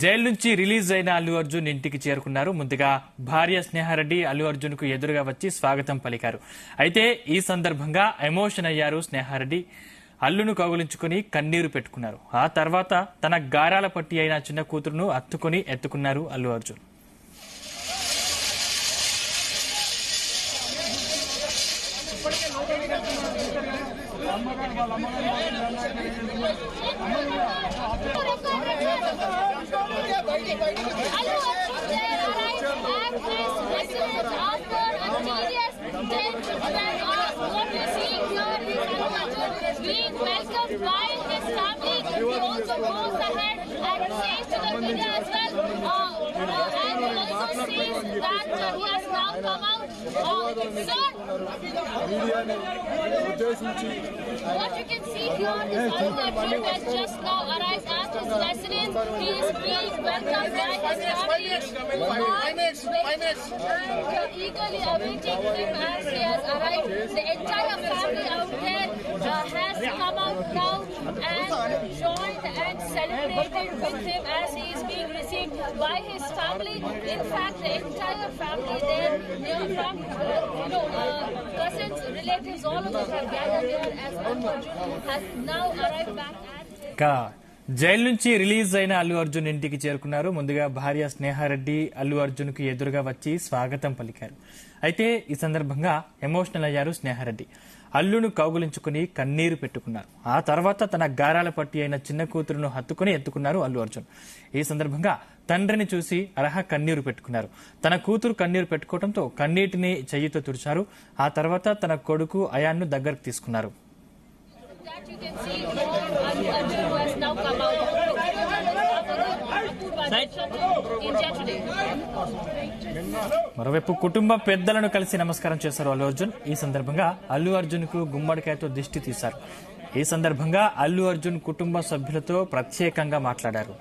Jail నుంచి release అయిన అల్లు అర్జున్ ఇంటికి చేరుకున్నారు. ముందుగా భార్య స్నేహారెడ్డి అల్లు అర్జున్ కు ఎదురుగా వచ్చి స్వాగతం పలికారు. అయితే ఈ సందర్భంగా ఎమోషన్ అయ్యారు స్నేహారెడ్డి. అల్లును కౌగులించుకుని కన్నీరు పెట్టుకున్నారు. ఆ తర్వాత తన గారాల పట్టి అయిన చిన్న కూతురును అత్తుకుని ఎత్తుకున్నారు Allu Arjun. Being welcomed by his family, he also goes ahead and says to the media as well, and he also says that he has now come out. Sir, what you can see here is Allu Arjun has just now arrived at his residence. He is being welcomed by his family, and eagerly awaiting him as he has arrived. The entire family out there has come out now and joined and celebrated with him as he is being received by his family. In fact, the entire family there, from cousins, relatives, all of us have gathered here as Allu Arjun has now arrived back at jail నుంచి release అయిన అల్లు అర్జున్ ఇంటికి చేరుకున్నారు. ముందుగా భార్య స్నేహారెడ్డి అల్లు అర్జున్ కు ఎదురుగా వచ్చి స్వాగతం పలికారు. అయితే ఈ సందర్భంగా ఎమోషనల్ అయ్యారు స్నేహారెడ్డి. అల్లును కౌగులించుకుని కన్నీరు పెట్టుకున్నారు. ఆ తర్వాత తన గారాల పట్టి అయిన చిన్న కూతురును హత్తుకుని ఎత్తుకున్నారు అల్లు అర్జున్. ఈ సందర్భంగా తండ్రిని చూసి అర్హ కన్నీరు పెట్టుకున్నారు. తన కూతురు కన్నీరు పెట్టుకోవడంతో కన్నీటిని చెయ్యితో తుడిచారు. ఆ తర్వాత తన కొడుకు అయాన్ను దగ్గరకు తీసుకున్నారు. మరోవైపు కుటుంబ పెద్దలను కలిసి నమస్కారం చేశారు అల్లు అర్జున్. ఈ సందర్భంగా అల్లు అర్జున్ కు గుమ్మడికాయతో దిష్టి తీశారు. ఈ సందర్భంగా అల్లు అర్జున్ కుటుంబ సభ్యులతో ప్రత్యేకంగా మాట్లాడారు.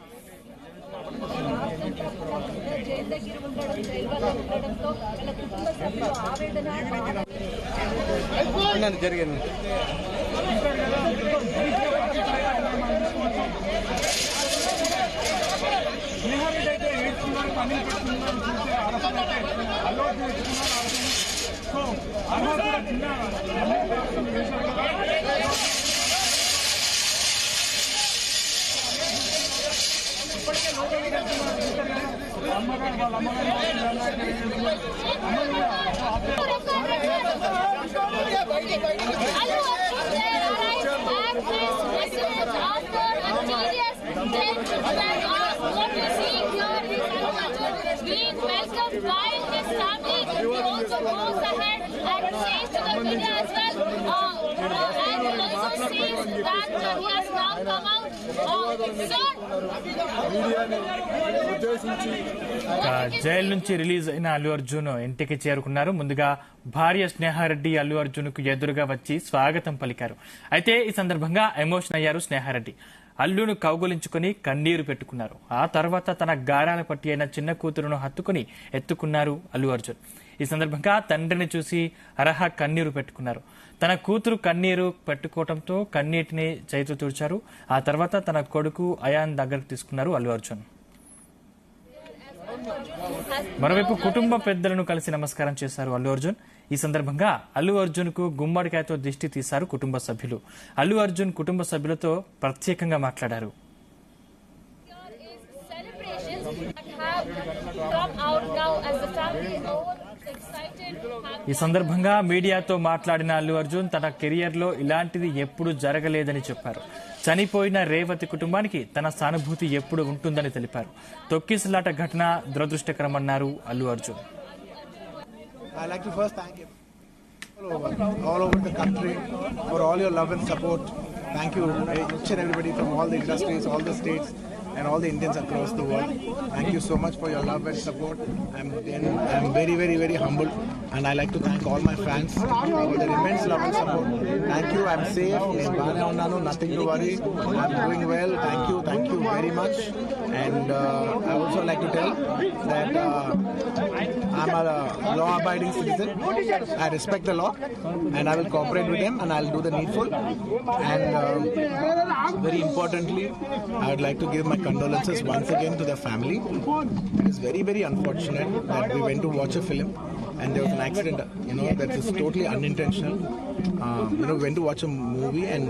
Being welcomed by his family, he also goes ahead and says to the media as well, and he also says that he has now come out. Jail నుంచి రిలీజ్ అయిన అల్లు అర్జున్ ఇంటికి చేరుకున్నారు. ముందుగా భార్య స్నేహారెడ్డి అల్లు అర్జున్ కు ఎదురుగా వచ్చి స్వాగతం పలికారు. అయితే ఈ సందర్భంగా ఎమోషన్ అయ్యారు స్నేహారెడ్డి. అల్లును కౌగులించుకుని కన్నీరు పెట్టుకున్నారు. ఆ తర్వాత తన గారాల పట్టి అయిన చిన్న కూతురును హత్తుకుని ఎత్తుకున్నారు అల్లు అర్జున్. ఈ సందర్భంగా తండ్రిని చూసి అర్హ కన్నీరు పెట్టుకున్నారు. తన కూతురు కన్నీరు పెట్టుకోవడంతో కన్నీటిని చేతితో తుడిచారు. ఆ తర్వాత తన కొడుకు అయాన్ దగ్గరకు తీసుకున్నారు అల్లు అర్జున్. మరోవైపు కుటుంబ పెద్దలను కలిసి నమస్కారం చేశారు అల్లు అర్జున్. ఈ సందర్భంగా అల్లు అర్జున్ కు గుమ్మడికాయతో దిష్టి తీశారు కుటుంబ సభ్యులు. అల్లు అర్జున్ కుటుంబ సభ్యులతో ప్రత్యేకంగా మాట్లాడారు. ఈ సందర్భంగా మీడియాతో మాట్లాడిన అల్లు అర్జున్ తన కెరియర్ లో ఇలాంటిది ఎప్పుడు జరగలేదని చెప్పారు. చనిపోయిన రేవతి కుటుంబానికి తన సానుభూతి ఎప్పుడు ఉంటుందని తెలిపారు. తొక్కిసలాట ఘటన దురదృష్టకరమన్నారు Allu Arjun. I'd like to first thank you all over the country for all your love and support. Thank you each and everybody from all the industries, all the states and all the Indians across the world. Thank you so much for your love and support. I'm very, very, very humbled and I like to thank all my fans for their immense love and support. Thank you. I'm safe. Nothing to worry. I'm doing well. Thank you very much. And I also like to tell that I'm a law-abiding citizen. I respect the law, and I will cooperate with them, and I'll do the needful. And very importantly, I would like to give my condolences once again to the family. It is very, very unfortunate that we went to watch a film and there was an accident, that is totally unintentional. We went to watch a movie and,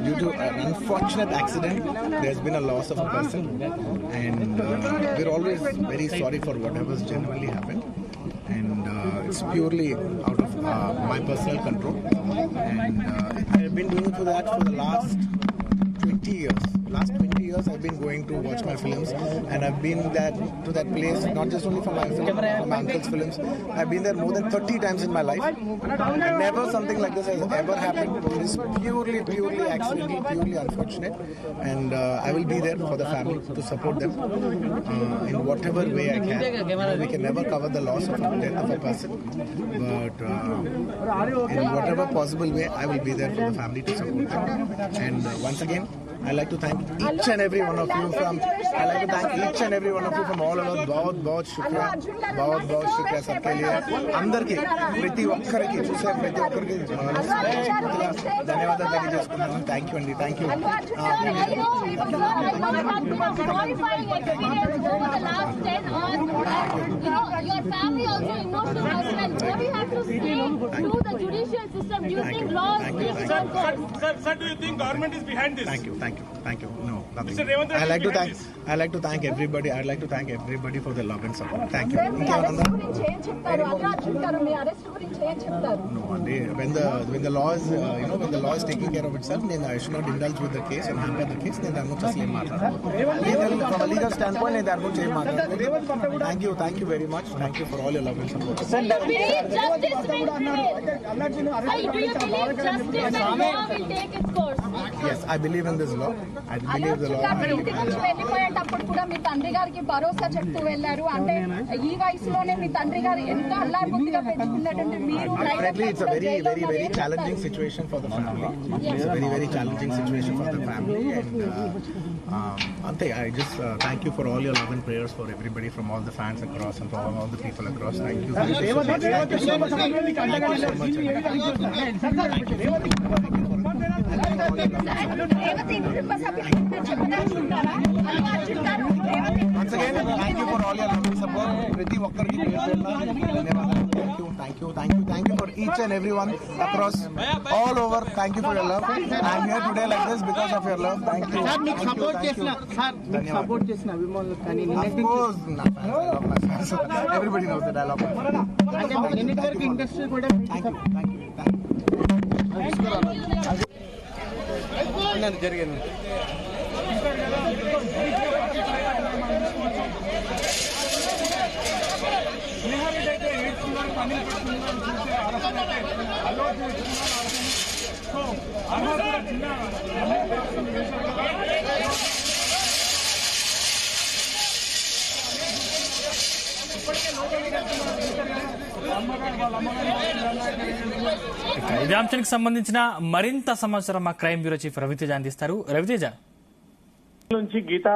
due to an unfortunate accident, there's been a loss of a person. And we're always very sorry for whatever's genuinely happened. And it's purely out of my personal control. And I've been doing it for the last 20 years. Last 20 years I've been going to watch my films, and I've been to that place not just only for my film, for my uncle's films. I've been there more than 30 times in my life, and never something like this has ever happened. It is purely accidental, purely unfortunate, and I will be there for the family to support them in whatever way I can. We can never cover the loss of the death of a person, but in whatever possible way I will be there for the family to support them. And once again, I like to thank each and every one of you from all over. बहुत शुक्रिया सबके लिए अंदर के प्रति ఒక్కరికి చూసే ప్రతి ఒక్కరికి ధన్యవాదాలు తెలియజేసుకుంటున్నాను. థ్యాంక్ యూ అండి. Thank you. Your family also emotional as well. What do you have to say to the judicial system? Do you think laws Sir, do you think government is behind this? Thank you. No, nothing. Mr. Revanth, I like to thank everybody. I'd like to thank everybody for the love and support. Thank you. Me arrest గురించి ఏం చెప్తారు? మీ arrest గురించి ఏం చెప్తారు? No, when the law is when the law is taking care of itself, then I should not indulge with the case and hamper the case. Then దాని గురించి అసలు ఏం మాట్లాడను. From a legal standpoint, నేను దాని గురించి ఏం మాట్లాడను. Thank you very much. Thank you for all your love and support. do you believe justice will prevail? Do you believe justice and law will take its course? Yes, I believe in this law. I believe the law. ఇంటికి నుంచి వెళ్ళిపోయేటప్పుడు కూడా మీ తండ్రి గారికి భరోసా చెప్తూ వెళ్ళారు. అంటే ఈ వయసులోనే మీ తండ్రి గారు ఎంతో అల్లారు ముద్దుగా పెంచుకున్నటువంటి మీరు Definitely, it's a very challenging situation for the family. It's a very challenging situation for the family, and Ante, I just thank you for all your love and prayers for everybody, from all the fans across and from all the people across. Thank you. Thank you so much. Once again, thank you for all your love and support. ప్రతి ఒక్కరికి thank you for each and everyone across all over. Thank you for your love. I'm here today like this because of your love. Thank you. Support చేసిన అభిమానులకు కానీ of course I love my fans. Everybody knows that I love my fans. Industry కూడా thank you జరిగింది. ఇదే అంశానికి సంబంధించిన మరింత సమాచారం మా క్రైమ్ బ్యూరో చీఫ్ రవితేజ అందిస్తారు. రవితేజ నుంచి గీతా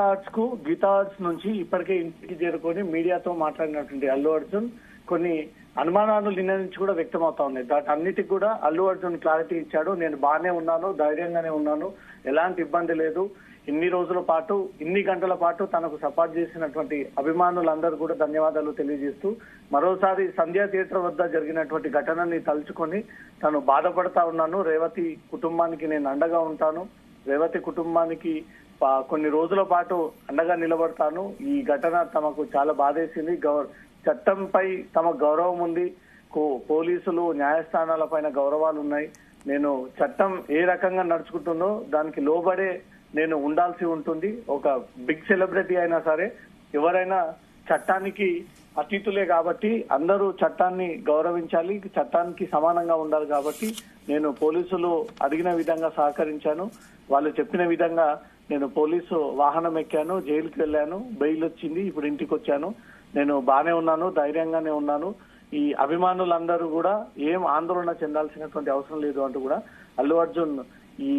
ఆర్ట్స్ నుంచి ఇప్పటికే ఇంటికి చేరుకొని మీడియాతో మాట్లాడినటువంటి అల్లు అర్జున్ కొన్ని అనుమానాలు నిన్న నుంచి కూడా వ్యక్తం అవుతా ఉన్నాయి. అన్నిటికి కూడా అల్లు అర్జున్ క్లారిటీ ఇచ్చాడు. నేను బాగానే ఉన్నాను, ధైర్యంగానే ఉన్నాను, ఎలాంటి ఇబ్బంది లేదు. ఇన్ని రోజుల పాటు, ఇన్ని గంటల పాటు తనకు సపోర్ట్ చేసినటువంటి అభిమానులందరూ కూడా ధన్యవాదాలు తెలియజేస్తూ మరోసారి సంధ్యా థియేటర్ వద్ద జరిగినటువంటి ఘటనని తలుచుకొని తను బాధపడతా ఉన్నాను. రేవతి కుటుంబానికి నేను అండగా ఉంటాను. రేవతి కుటుంబానికి కొన్ని రోజుల పాటు అండగా నిలబడతాను. ఈ ఘటన తమకు చాలా బాధేసింది. చట్టంపై తమ గౌరవం ఉంది. పోలీసులు, న్యాయస్థానాల పైన గౌరవాలు ఉన్నాయి. నేను చట్టం ఏ రకంగా నడుచుకుంటుందో దానికి లోబడే నేను ఉండాల్సి ఉంటుంది. ఒక బిగ్ సెలబ్రిటీ అయినా సరే ఎవరైనా చట్టానికి అతీతులే కాబట్టి అందరూ చట్టాన్ని గౌరవించాలి, చట్టానికి సమానంగా ఉండాలి. కాబట్టి నేను పోలీసులు అడిగిన విధంగా సహకరించాను. వాళ్ళు చెప్పిన విధంగా నేను పోలీసు వాహనం ఎక్కాను, జైలుకి వెళ్ళాను, బెయిల్ వచ్చింది, ఇప్పుడు ఇంటికి వచ్చాను. నేను బానే ఉన్నాను, ధైర్యంగానే ఉన్నాను. ఈ అభిమానులందరూ కూడా ఏం ఆందోళన చెందాల్సినటువంటి అవసరం లేదు అంటూ కూడా అల్లు అర్జున్ ఈ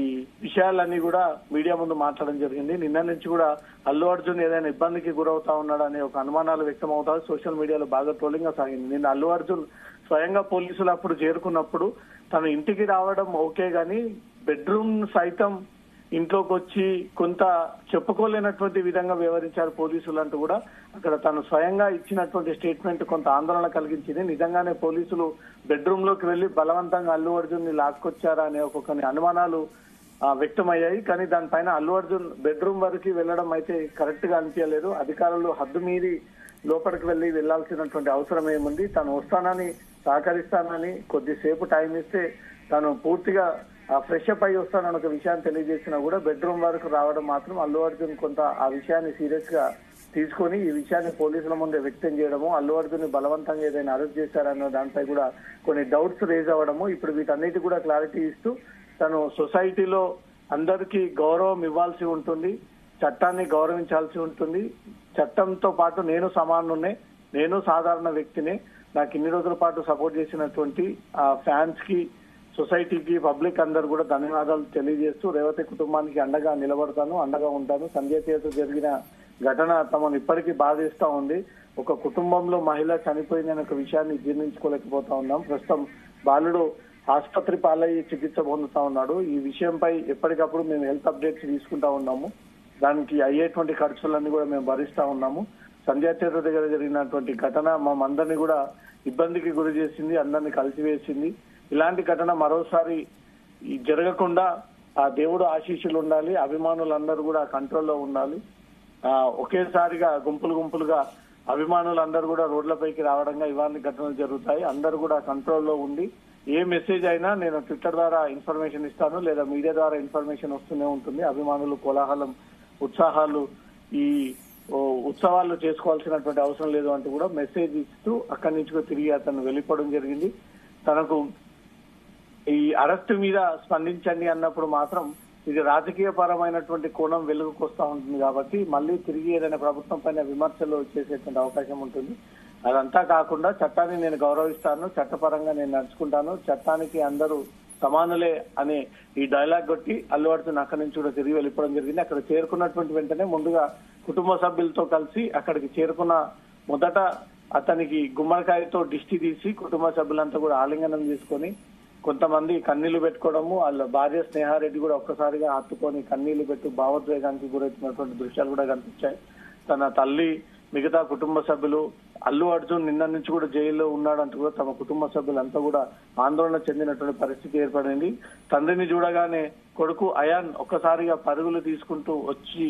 విషయాలన్నీ కూడా మీడియా ముందు మాట్లాడడం జరిగింది. నిన్న నుంచి కూడా అల్లు అర్జున్ ఏదైనా ఇబ్బందికి గురవుతా ఉన్నాడు అనే ఒక అనుమానాలు వ్యక్తం అవుతాయి. సోషల్ మీడియాలో బాగా ట్రోలింగ్ గా సాగింది. నిన్న అల్లు అర్జున్ స్వయంగా పోలీసులు అప్పుడు చేరుకున్నప్పుడు తన ఇంటికి రావడం ఓకే గాని బెడ్రూమ్ సైతం ఇంట్లోకి వచ్చి కొంత చెప్పుకోలేనటువంటి విధంగా వ్యవహరించారు పోలీసులు అంటూ కూడా అక్కడ తను స్వయంగా ఇచ్చినటువంటి స్టేట్మెంట్ కొంత ఆందోళన కలిగించింది. నిజంగానే పోలీసులు బెడ్రూమ్ లోకి వెళ్లి బలవంతంగా అల్లు అర్జున్ ని లాక్కొచ్చారా అనే ఒక కొన్ని అనుమానాలు వ్యక్తమయ్యాయి. కానీ దానిపైన అల్లు అర్జున్ బెడ్రూమ్ వరకు వెళ్లడం అయితే కరెక్ట్ గా అనిపించలేదు. అధికారులు హద్దు మీరి లోపలికి వెళ్లాల్సినటువంటి అవసరం ఏముంది. తను వస్తానని సహకరిస్తానని కొద్దిసేపు టైం ఇస్తే తను పూర్తిగా ఫ్రెష్ అప్ అయి వస్తానని ఒక విషయాన్ని తెలియజేసినా కూడా బెడ్రూమ్ వరకు రావడం మాత్రం అల్లు అర్జున్ కొంత ఆ విషయాన్ని సీరియస్ గా తీసుకొని ఈ విషయాన్ని పోలీసుల ముందే వ్యక్తం చేయడము, అల్లు అర్జున్ బలవంతంగా ఏదైనా అరెస్ట్ చేశారన్న దానిపై కూడా కొన్ని డౌట్స్ రేజ్ అవ్వడము, ఇప్పుడు వీటన్నిటి కూడా క్లారిటీ ఇస్తూ తను సొసైటీలో అందరికీ గౌరవం ఇవ్వాల్సి ఉంటుంది, చట్టాన్ని గౌరవించాల్సి ఉంటుంది, చట్టంతో పాటు నేను సమానున్నే, నేను సాధారణ వ్యక్తినే, నాకు ఇన్ని రోజుల పాటు సపోర్ట్ చేసినటువంటి ఫ్యాన్స్ కి, సొసైటీకి, పబ్లిక్ అందరు కూడా ధన్యవాదాలు తెలియజేస్తూ రేవతి కుటుంబానికి అండగా నిలబడతాను, అండగా ఉంటాను. సంజయ్ తీర్తో జరిగిన ఘటన తమను ఇప్పటికీ బాధిస్తా ఉంది. ఒక కుటుంబంలో మహిళ పోయిందనే ఒక విషయాన్ని జీర్ణించుకోలేకపోతా ఉన్నాం. ప్రస్తుతం బాలుడు ఆసుపత్రి పాలయ్యి చికిత్స పొందుతా ఉన్నాడు. ఈ విషయంపై ఎప్పటికప్పుడు మేము హెల్త్ అప్డేట్స్ తీసుకుంటా ఉన్నాము. దానికి అయ్యేటువంటి ఖర్చులన్నీ కూడా మేము భరిస్తా ఉన్నాము. సంజయ్ తీర్తో దగ్గర జరిగినటువంటి ఘటన మమ్మందరినీ కూడా ఇబ్బందికి గురి చేసింది, అందరినీ కలిసివేసింది. ఇలాంటి ఘటన మరోసారి జరగకుండా ఆ దేవుడు ఆశీస్సులు ఉండాలి, అభిమానులందరూ కూడా కంట్రోల్లో ఉండాలి. ఒకేసారిగా గుంపులుగా అభిమానులందరూ కూడా రోడ్లపైకి రావడంగా ఇవన్నీ ఘటనలు జరుగుతాయి. అందరూ కూడా కంట్రోల్లో ఉండి ఏ మెసేజ్ అయినా నేను ట్విట్టర్ ద్వారా ఇన్ఫర్మేషన్ ఇస్తాను, లేదా మీడియా ద్వారా ఇన్ఫర్మేషన్ వస్తూనే ఉంటుంది. అభిమానులు కోలాహలం, ఉత్సాహాలు, ఈ ఉత్సవాలు చేసుకోవాల్సినటువంటి అవసరం లేదు అంటూ కూడా మెసేజ్ ఇస్తూ అక్కడి నుంచి తిరిగి అతను వెళ్ళిపోవడం జరిగింది. తనకు ఈ అరెస్టు మీద స్పందించండి అన్నప్పుడు మాత్రం ఇది రాజకీయ పరమైనటువంటి కోణం వెలుగుకు వస్తూ ఉంటుంది కాబట్టి మళ్ళీ తిరిగి ఏదైనా ప్రభుత్వం పైన విమర్శలు చేసేటువంటి అవకాశం ఉంటుంది. అదంతా కాకుండా చట్టాన్ని నేను గౌరవిస్తాను, చట్టపరంగా నేను నడుచుకుంటాను, చట్టానికి అందరూ సమానులే అనే ఈ డైలాగ్ కొట్టి అల్లు అర్జున్ అక్కడి నుంచి కూడా తిరిగి వెళ్ళిపోవడం జరిగింది. అక్కడ చేరుకున్నటువంటి వెంటనే ముందుగా కుటుంబ సభ్యులతో కలిసి అక్కడికి చేరుకున్న మొదట అతనికి గుమ్మడికాయతో దిష్టి తీసి కుటుంబ సభ్యులంతా కూడా ఆలింగనం తీసుకొని కొంతమంది కన్నీళ్లు పెట్టుకోవడము, వాళ్ళ భార్య స్నేహారెడ్డి కూడా ఒక్కసారిగా హత్తుకొని కన్నీళ్లు పెట్టి భావోద్వేగానికి గురవుతున్నటువంటి దృశ్యాలు కూడా కనిపించాయి. తన తల్లి, మిగతా కుటుంబ సభ్యులు, అల్లు అర్జున్ నిన్న నుంచి కూడా జైల్లో ఉన్నాడంటూ కూడా తమ కుటుంబ సభ్యులంతా కూడా ఆందోళన చెందినటువంటి పరిస్థితి ఏర్పడింది. తండ్రిని చూడగానే కొడుకు అయాన్ ఒక్కసారిగా పరుగులు తీసుకుంటూ వచ్చి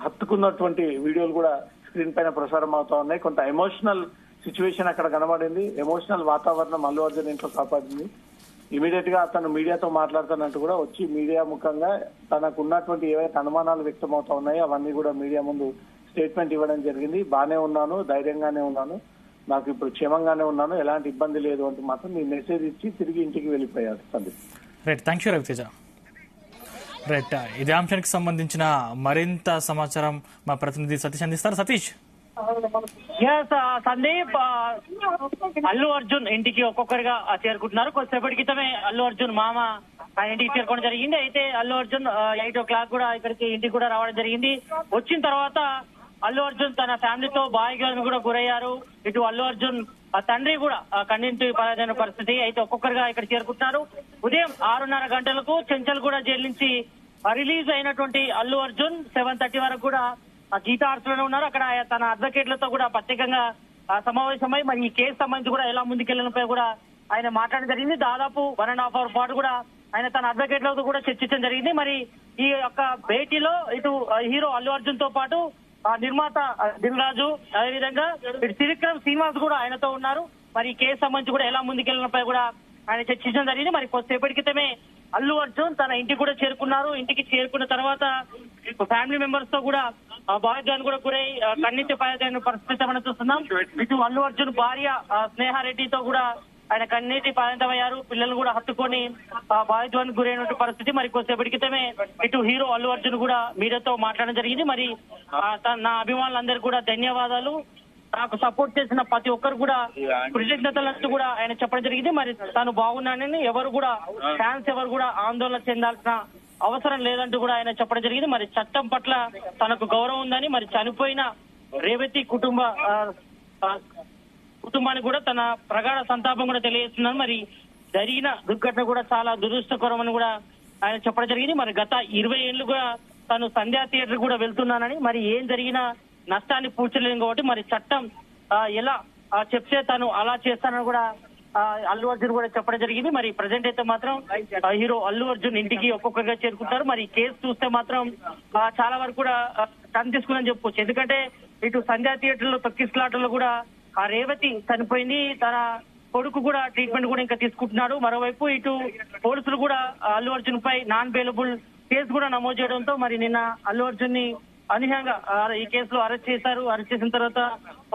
హత్తుకున్నటువంటి వీడియోలు కూడా స్క్రీన్ పైన ప్రసారం అవుతా ఉన్నాయి. కొంత ఎమోషనల్ సిచ్యువేషన్ అక్కడ కనబడింది. ఎమోషనల్ వాతావరణం అల్లు అర్జున్ ఇంట్లో కాపాడింది. ఇమీడియట్ గా అతను మీడియాతో మాట్లాడుతున్నట్టు కూడా వచ్చి మీడియా ముఖంగా తనకు ఉన్నటువంటి ఏవైతే అనుమానాలు వ్యక్తం అవుతా ఉన్నాయో అవన్నీ కూడా మీడియా ముందు స్టేట్మెంట్ ఇవ్వడం జరిగింది. బానే ఉన్నాను, ధైర్యంగానే ఉన్నాను, నాకు ఇప్పుడు క్షేమంగానే ఉన్నాను, ఎలాంటి ఇబ్బంది లేదు అంటూ మాత్రం మీ మెసేజ్ ఇచ్చి తిరిగి ఇంటికి వెళ్ళిపోయారు. Right, thank you Raviteja. Right, ఇదే అంశానికి సంబంధించిన మరింత సమాచారం మా ప్రతినిధి సతీష్ అందిస్తారు. సతీష్. సందీప్, అల్లు అర్జున్ ఇంటికి ఒక్కొక్కరిగా చేరుకుంటున్నారు. కొద్దిసేపటి క్రితమే అల్లు అర్జున్ మామ ఆయన ఇంటికి చేరుకోవడం జరిగింది. అయితే అల్లు అర్జున్ 8 o'clock కూడా ఇక్కడికి ఇంటికి కూడా రావడం జరిగింది. వచ్చిన తర్వాత అల్లు అర్జున్ తన ఫ్యామిలీతో బాయిగాలను కూడా గురయ్యారు. ఇటు అల్లు అర్జున్ తండ్రి కూడా కన్నీటి పాలైన పరిస్థితి. అయితే ఒక్కొక్కరిగా ఇక్కడ చేరుకుంటున్నారు. ఉదయం 6:30 గంటలకు చెంచల్గూడ జైలు నుంచి రిలీజ్ అయినటువంటి అల్లు అర్జున్ 7:30 వరకు కూడా గీతా ఆర్ట్స్ లోనే ఉన్నారు. అక్కడ తన అడ్వకేట్లతో కూడా ప్రత్యేకంగా సమావేశమై మరి ఈ కేసు సంబంధించి కూడా ఎలా ముందుకెళ్లడంపై కూడా ఆయన మాట్లాడడం జరిగింది. దాదాపు 1.5 hour పాటు కూడా ఆయన తన అడ్వకేట్లతో కూడా చర్చించడం జరిగింది. మరి ఈ యొక్క భేటీలో ఇటు హీరో అల్లు అర్జున్ తో పాటు నిర్మాత దిల్ రాజు, అదేవిధంగా ఇటు త్రివిక్రమ్ శ్రీనివాస్ కూడా ఆయనతో ఉన్నారు. మరి ఈ కేసు సంబంధించి కూడా ఎలా ముందుకెళ్లడంపై కూడా ఆయన చర్చించడం జరిగింది. మరి కొద్దిసేపటి క్రితమే అల్లు అర్జున్ తన ఇంటికి కూడా చేరుకున్నారు. ఇంటికి చేరుకున్న తర్వాత ఫ్యామిలీ మెంబర్స్ తో కూడా భావోద్వేగానికి కూడా గురై కన్నీటి పాలైన పరిస్థితి మనం చూస్తున్నాం. ఇటు అల్లు అర్జున్ భార్య స్నేహారెడ్డితో కూడా ఆయన కన్నీటి పాలైనమయ్యారు. పిల్లలు కూడా హత్తుకొని భావోద్వేగానికి గురైనటువంటి పరిస్థితి. మరి కొద్దిసేపటి క్రితమే ఇటు హీరో అల్లు అర్జున్ కూడా మీడియాతో మాట్లాడడం జరిగింది. మరి నా అభిమానులందరికీ కూడా ధన్యవాదాలు, నాకు సపోర్ట్ చేసిన ప్రతి ఒక్కరు కూడా కృతజ్ఞతలంటూ కూడా ఆయన చెప్పడం జరిగింది. మరి తాను బాగున్నానని ఎవరు కూడా ఫ్యాన్స్ ఎవరు కూడా ఆందోళన చెందాల్సిన అవసరం లేదంటూ కూడా ఆయన చెప్పడం జరిగింది. మరి చట్టం పట్ల తనకు గౌరవం ఉందని, మరి చనిపోయిన రేవతి కుటుంబానికి కూడా తన ప్రగాఢ సంతాపం కూడా తెలియజేస్తున్నారు. మరి జరిగిన దుర్ఘటన కూడా చాలా దురదృష్టకరమని కూడా ఆయన చెప్పడం జరిగింది. మరి గత 20 ఏళ్లుగా తను సంధ్యా థియేటర్ కూడా వెళ్తున్నానని, మరి ఏం జరిగినా నష్టాన్ని పూడ్చలేను కాబట్టి మరి చట్టం ఎలా చెప్తే తను అలా చేస్తానని కూడా అల్లు అర్జున్ కూడా చెప్పడం జరిగింది. మరి ప్రజెంట్ అయితే మాత్రం హీరో అల్లు అర్జున్ ఇంటికి ఒక్కొక్కరిగా చేరుకుంటారు. మరి కేసు చూస్తే మాత్రం చాలా వరకు కూడా టర్న్ తీసుకుందని చెప్పుకోవచ్చు. ఎందుకంటే ఇటు సంధ్యా థియేటర్ లో తొక్కిస్లాటలో కూడా ఆ రేవతి చనిపోయింది, తన కొడుకు కూడా ట్రీట్మెంట్ కూడా ఇంకా తీసుకుంటున్నాడు. మరోవైపు ఇటు పోలీసులు కూడా అల్లు అర్జున్ పై నాన్ బెయిలబుల్ కేసు కూడా నమోదు చేయడంతో మరి నిన్న అల్లు అర్జున్ ని అనూహ్యంగా ఈ కేసులో అరెస్ట్ చేశారు. అరెస్ట్ చేసిన తర్వాత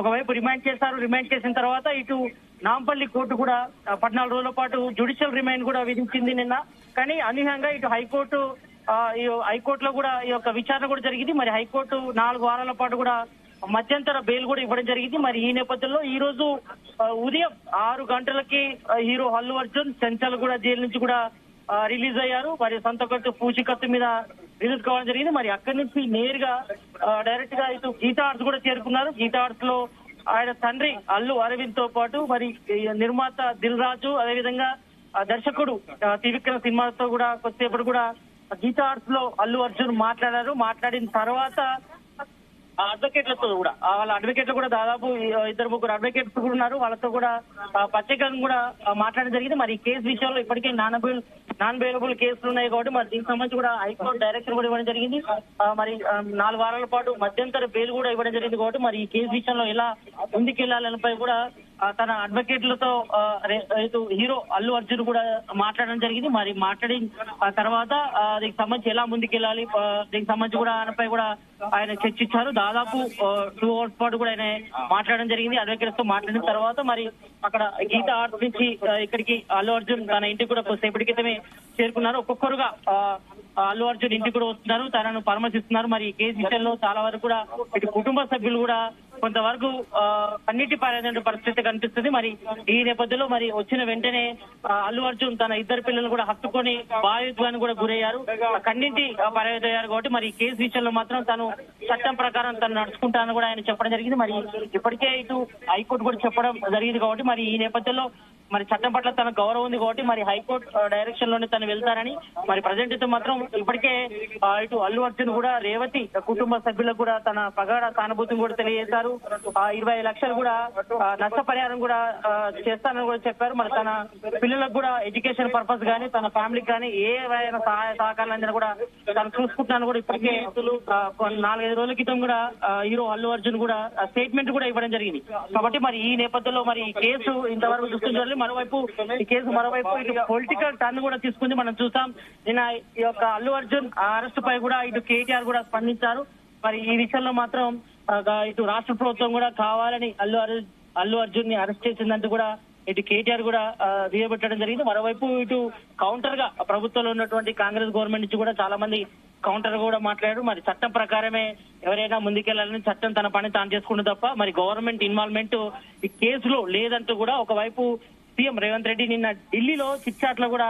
ఒకవైపు రిమాండ్ చేశారు. రిమాండ్ చేసిన తర్వాత ఇటు నాంపల్లి కోర్టు కూడా 14 రోజుల పాటు జ్యుడిషియల్ రిమాండ్ కూడా విధించింది నిన్న. కానీ అనూహ్యంగా ఇటు హైకోర్టులో కూడా ఈ యొక్క విచారణ కూడా జరిగింది. మరి హైకోర్టు 4 వారాల పాటు కూడా మధ్యంతర బెయిల్ కూడా ఇవ్వడం జరిగింది. మరి ఈ నేపథ్యంలో ఈ రోజు ఉదయం 6 గంటలకి హీరో అల్లు అర్జున్ చెంచల్ కూడా జైలు నుంచి కూడా రిలీజ్ అయ్యారు. మరి సొంత ఖర్చు పూచికత్తు మీద రిలీజ్ కావడం జరిగింది. మరి అక్కడి నుంచి నేరుగా డైరెక్ట్ గా ఇటు గీతా ఆర్ట్స్ కూడా చేరుకున్నారు. గీతా ఆర్ట్స్ లో ఆయన తండ్రి అల్లు అరవింద్ తో పాటు మరి నిర్మాత దిల్ రాజు, అదేవిధంగా దర్శకుడు త్రివిక్రమ్ సినిమాతో కూడా కొద్దిసేపటి కూడా గీతా ఆర్ట్స్ లో అల్లు అర్జున్ మాట్లాడారు. మాట్లాడిన తర్వాత అడ్వకేట్లతో కూడా వాళ్ళ అడ్వకేట్లు కూడా దాదాపు 2-3 అడ్వకేట్స్ కూడా ఉన్నారు. వాళ్ళతో కూడా ప్రత్యేకంగా కూడా మాట్లాడడం జరిగింది. మరి ఈ కేసు విషయంలో ఇప్పటికే నాన్ బెయిలబుల్ కేసులు ఉన్నాయి కాబట్టి మరి దీనికి సంబంధించి కూడా హైకోర్టు డైరెక్షన్ కూడా ఇవ్వడం జరిగింది. మరి 4 వారాల పాటు మధ్యంతర బెయిల్ కూడా ఇవ్వడం జరిగింది కాబట్టి మరి ఈ కేసు విషయంలో ఎలా ముందుకెళ్లాలనిపై కూడా తన అడ్వకేట్లతో హీరో అల్లు అర్జున్ కూడా మాట్లాడడం జరిగింది. మరి మాట్లాడిన తర్వాత దీనికి సంబంధించి ఎలా ముందుకెళ్ళాలి, దీనికి సంబంధించి కూడా ఆయనపై కూడా ఆయన చర్చించారు. దాదాపు 2 hours పాటు కూడా ఆయన మాట్లాడడం జరిగింది. అడ్వకేట్స్ తో మాట్లాడిన తర్వాత మరి అక్కడ గీతా ఆర్ట్స్ నుంచి ఇక్కడికి అల్లు అర్జున్ తన ఇంటికి కూడా కొద్దిసేపటి క్రితమే చేరుకున్నారు. ఒక్కొక్కరుగా అల్లు అర్జున్ ఇంటికి కూడా వస్తున్నారు, తనను పరామర్శిస్తున్నారు. మరి ఈ కేసు విషయంలో చాలా వరకు కూడా ఇటు కుటుంబ సభ్యులు కూడా కొంతవరకు కన్నీటి పారేటువంటి పరిస్థితి కనిపిస్తుంది. మరి ఈ నేపథ్యంలో మరి వచ్చిన వెంటనే అల్లు అర్జున్ తన 2 పిల్లలు కూడా హత్తుకొని బాధితులను కూడా గురయ్యారు, కన్నింటి పారేదయ్యారు కాబట్టి మరి ఈ కేసు విషయంలో మాత్రం తను చట్టం ప్రకారం తను నడుచుకుంటానని కూడా ఆయన చెప్పడం జరిగింది. మరి ఇప్పటికే ఇటు హైకోర్టు కూడా చెప్పడం జరిగింది కాబట్టి మరి ఈ నేపథ్యంలో మరి చట్టం పట్ల తన గౌరవం ఉంది కాబట్టి మరి హైకోర్టు డైరెక్షన్ లోనే తను వెళ్తారని మరి ప్రజెంట్ అయితే మాత్రం ఇప్పటికే ఇటు అల్లు అర్జున్ కూడా రేవతి కుటుంబ సభ్యులకు కూడా తన ప్రగాఢ సానుభూతిని కూడా తెలియజేశారు. 20 లక్షలు కూడా నష్టపరిహారం కూడా చేస్తానని కూడా చెప్పారు. మరి తన పిల్లలకు కూడా ఎడ్యుకేషన్ పర్పస్ గానీ తన ఫ్యామిలీకి కానీ ఏవైనా సహాయ సహకారాలు కూడా తను చూసుకుంటున్నాను కూడా ఇప్పటికే 4-5 రోజుల క్రితం కూడా హీరో అల్లు అర్జున్ కూడా స్టేట్మెంట్ కూడా ఇవ్వడం జరిగింది. కాబట్టి మరి ఈ నేపథ్యంలో మరి ఈ కేసు ఇంతవరకు చూస్తుంది. మరోవైపు ఈ కేసు ఇటు పొలిటికల్ టర్న్ కూడా తీసుకుంది. మనం చూసాం నిన్న ఈ యొక్క అల్లు అర్జున్ అరెస్ట్ పై కూడా ఇటు కేటీఆర్ కూడా స్పందించారు. మరి ఈ విషయంలో మాత్రం ఇటు రాష్ట్ర ప్రభుత్వం కూడా కావాలని అల్లు అర్జున్ ని అరెస్ట్ చేసిందంటూ కూడా ఇటు కేటీఆర్ కూడా దిగబెట్టడం జరిగింది. మరోవైపు ఇటు కౌంటర్ గా ప్రభుత్వంలో ఉన్నటువంటి కాంగ్రెస్ గవర్నమెంట్ నుంచి కూడా చాలా మంది కౌంటర్ కూడా మాట్లాడారు. మరి చట్టం ప్రకారమే ఎవరైనా ముందుకెళ్లాలని చట్టం తన పని తాను చేసుకుంటే తప్ప మరి గవర్నమెంట్ ఇన్వాల్వ్మెంట్ ఈ కేసులో లేదంటూ కూడా ఒకవైపు సీఎం రేవంత్ రెడ్డి నిన్న ఢిల్లీలో చిట్చాట్ లో కూడా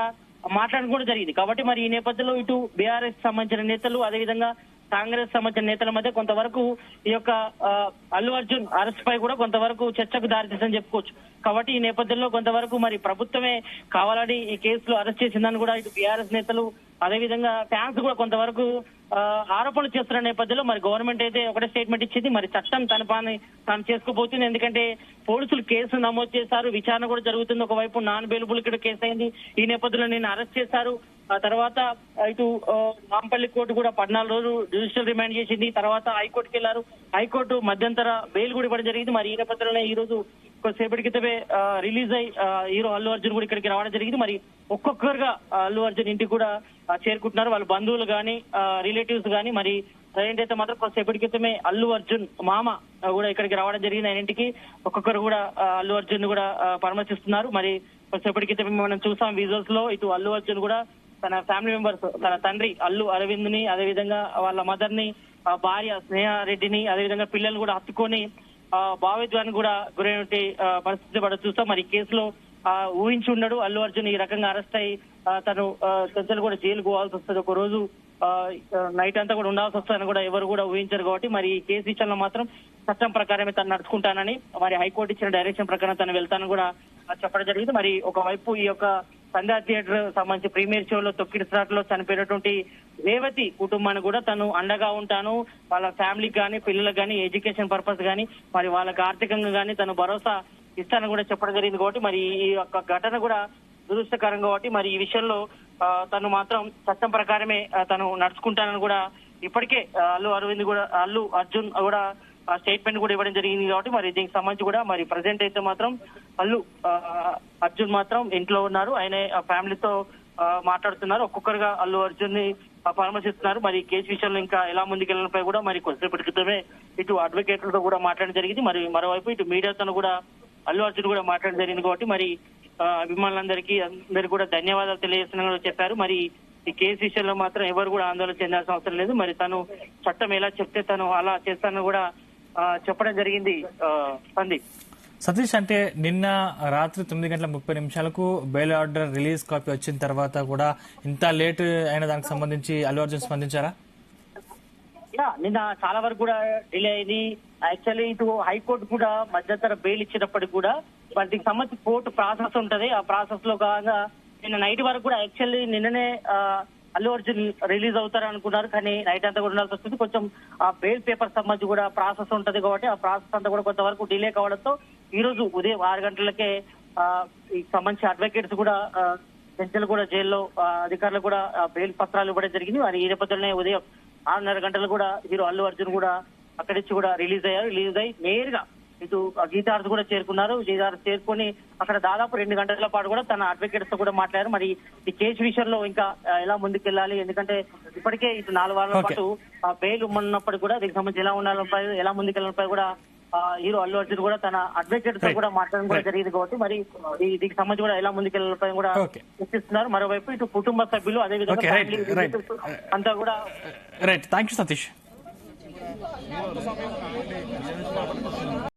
మాట్లాడడం కూడా జరిగింది. కాబట్టి మరి ఈ నేపథ్యంలో ఇటు బీఆర్ఎస్ సంబంధించిన నేతలు అదేవిధంగా కాంగ్రెస్ సంబంధించిన నేతల మధ్య కొంతవరకు ఈ యొక్క అల్లు అర్జున్ అరెస్ట్ పై కూడా కొంతవరకు చర్చకు దారితీసని చెప్పుకోవచ్చు. కాబట్టి ఈ నేపథ్యంలో కొంతవరకు మరి ప్రభుత్వమే కావాలని ఈ కేసులో అరెస్ట్ చేసిందని కూడా ఇటు బీఆర్ఎస్ నేతలు అదేవిధంగా ఫ్యాన్స్ కూడా కొంతవరకు ఆరోపణలు చేస్తున్న నేపథ్యంలో మరి గవర్నమెంట్ అయితే ఒకటే స్టేట్మెంట్ ఇచ్చింది. మరి చట్టం తన పని తాను చేసుకోబోతుంది. ఎందుకంటే పోలీసులు కేసు నమోదు చేశారు, విచారణ కూడా జరుగుతుంది. ఒకవైపు నాన్ బెయిలబుల్ ఇక్కడ కేసు అయింది. ఈ నేపథ్యంలో నేను అరెస్ట్ చేశారు. ఆ తర్వాత ఇటు నాంపల్లి కోర్టు కూడా 14 రోజులు జ్యుడిషియల్ రిమాండ్ చేసింది. తర్వాత హైకోర్టుకి వెళ్లారు. హైకోర్టు మధ్యంతర బెయిల్ కూడా ఇవ్వడం జరిగింది. మరి ఈ నేపథ్యంలో ఈ రోజు కొద్దిసేపటి క్రితమే రిలీజ్ అయ్యి హీరో అల్లు అర్జున్ కూడా ఇక్కడికి రావడం జరిగింది. మరి ఒక్కొక్కరుగా అల్లు అర్జున్ ఇంటికి కూడా చేరుకుంటున్నారు. వాళ్ళ బంధువులు గానీ రిలేటివ్స్ గానీ మరి ఏంటైతే మాత్రం కొద్దిసేపటి క్రితమే అల్లు అర్జున్ మామ కూడా ఇక్కడికి రావడం జరిగింది. ఆయన ఇంటికి ఒక్కొక్కరు కూడా అల్లు అర్జున్ కూడా పరామర్శిస్తున్నారు. మరి కొద్దిసేపటి క్రితమే మనం చూసాం విజువల్స్ లో ఇటు అల్లు అర్జున్ కూడా తన ఫ్యామిలీ మెంబర్స్ తన తండ్రి అల్లు అరవింద్ ని అదేవిధంగా వాళ్ళ మదర్ ని భార్య స్నేహారెడ్డిని అదేవిధంగా పిల్లలు కూడా హత్తుకొని భావోద్వేగానికి కూడా గురైన పరిస్థితి కూడా చూస్తాం. మరి ఈ కేసులో ఊహించి ఉన్నాడు అల్లు అర్జున్ ఈ రకంగా అరెస్ట్ అయ్యి తను చెంచల్ కూడా జైలుకు పోవాల్సి వస్తుంది, ఒక రోజు నైట్ అంతా కూడా ఉండాల్సి వస్తుందని కూడా ఎవరు కూడా ఊహించారు. కాబట్టి మరి ఈ కేసు విషయంలో మాత్రం చట్టం ప్రకారమే తను నడుచుకుంటానని, మరి హైకోర్టు ఇచ్చిన డైరెక్షన్ ప్రకారం తను వెళ్తానని కూడా చెప్పడం జరిగింది. మరి ఒకవైపు ఈ యొక్క సంధ్యా థియేటర్ సంబంధించి ప్రీమియర్ షోలో తొక్కిడిసాట్లో చనిపోయినటువంటి రేవతి కుటుంబాన్ని కూడా తను అండగా ఉంటాను, వాళ్ళ ఫ్యామిలీకి కానీ పిల్లలకు కానీ ఎడ్యుకేషన్ పర్పస్ కానీ మరి వాళ్ళకి ఆర్థికంగా కానీ తను భరోసా ఇస్తానని కూడా చెప్పడం జరిగింది. కాబట్టి మరి ఈ యొక్క ఘటన కూడా దురదృష్టకరం కాబట్టి మరి ఈ విషయంలో తను మాత్రం చట్టం ప్రకారమే తను నడుచుకుంటానని కూడా ఇప్పటికే అల్లు అర్జున్ కూడా స్టేట్మెంట్ కూడా ఇవ్వడం జరిగింది. కాబట్టి మరి దీనికి సంబంధించి కూడా మరి ప్రజెంట్ అయితే మాత్రం అల్లు అర్జున్ మాత్రం ఇంట్లో ఉన్నారు, ఆయన ఫ్యామిలీతో మాట్లాడుతున్నారు, ఒక్కొక్కరుగా అల్లు అర్జున్ ని పరామర్శిస్తున్నారు. మరి కేసు విషయంలో ఇంకా ఎలా ముందుకెళ్లడంపై కూడా మరి కొద్దిసేపటి క్రితమే ఇటు అడ్వకేట్లతో కూడా మాట్లాడడం జరిగింది. మరి మరోవైపు ఇటు మీడియాతో కూడా అల్లు అర్జున్ కూడా మాట్లాడడం జరిగింది. కాబట్టి మరి అభిమానులందరికీ అందరికీ కూడా ధన్యవాదాలు తెలియజేస్తున్నారని చెప్పారు. మరి ఈ కేసు విషయంలో మాత్రం ఎవరు కూడా ఆందోళన చెందాల్సిన అవసరం లేదు, మరి తను చట్టం ఎలా చెప్తే తను అలా చేస్తానని కూడా చెప్పడం జరిగింది. సందీప్, సతీష్, అంటే నిన్న రాత్రి 9:30 బెయిల్ ఆర్డర్ రిలీజ్ కాపీ వచ్చిన తర్వాత కూడా ఇంత లేట్ అయిన దానికి సంబంధించి అల్లు అర్జున్ స్పందించారా? నిన్న చాలా వరకు కూడా డిలే అయింది. యాక్చువల్లీ ఇటు హైకోర్టు కూడా మధ్యంతర బెయిల్ ఇచ్చినప్పటికీ కూడా వాటికి సంబంధించి కోర్టు ప్రాసెస్ ఉంటది. ఆ ప్రాసెస్ లో భాగంగా నిన్న నైట్ వరకు కూడా యాక్చువల్లీ నిన్ననే అల్లు అర్జున్ రిలీజ్ అవుతారు అనుకున్నారు, కానీ నైట్ అంతా కూడా ఉండాల్సి వస్తుంది. కొంచెం ఆ బెయిల్ పేపర్ సంబంధించి కూడా ప్రాసెస్ ఉంటది కాబట్టి ఆ ప్రాసెస్ అంతా కూడా కొంతవరకు డిలే కావడంతో ఈ రోజు ఉదయం 6 గంటలకే ఈ సంబంధించి అడ్వకేట్స్ కూడా చెంచల్ కూడా జైల్లో అధికారులు కూడా బెయిల్ పత్రాలు ఇవ్వడం జరిగింది. మరి ఈ నేపథ్యంలోనే ఉదయం 6:30 గంటలు కూడా హీరో అల్లు అర్జున్ కూడా అక్కడి నుంచి కూడా రిలీజ్ అయ్యి నేరుగా ఇటు గీతార్స్ కూడా చేరుకున్నారు. గీతార్స్ చేరుకొని అక్కడ దాదాపు 2 గంటల పాటు కూడా తన అడ్వకేట్స్ తో కూడా మాట్లాడారు. మరి ఈ కేసు విషయంలో ఇంకా ఎలా ముందుకెళ్లాలి, ఎందుకంటే ఇప్పటికే ఇటు 4 వారాల పాటు బెయిల్ ఉన్నప్పటికీ కూడా దీనికి సంబంధించి ఎలా ఉండాలపై ఎలా ముందుకెళ్లాలపై కూడా హీరో అల్లు అర్జున్ కూడా తన అడ్వకేట్ తో కూడా మాట్లాడడం కూడా జరిగింది. కాబట్టి మరి దీనికి సంబంధించి కూడా ఎలా ముందుకెళ్లాలపై కూడా చర్చిస్తున్నారు. మరోవైపు ఇటు కుటుంబ సభ్యులు అదేవిధంగా అంతా కూడా రైట్. Thank you Satish.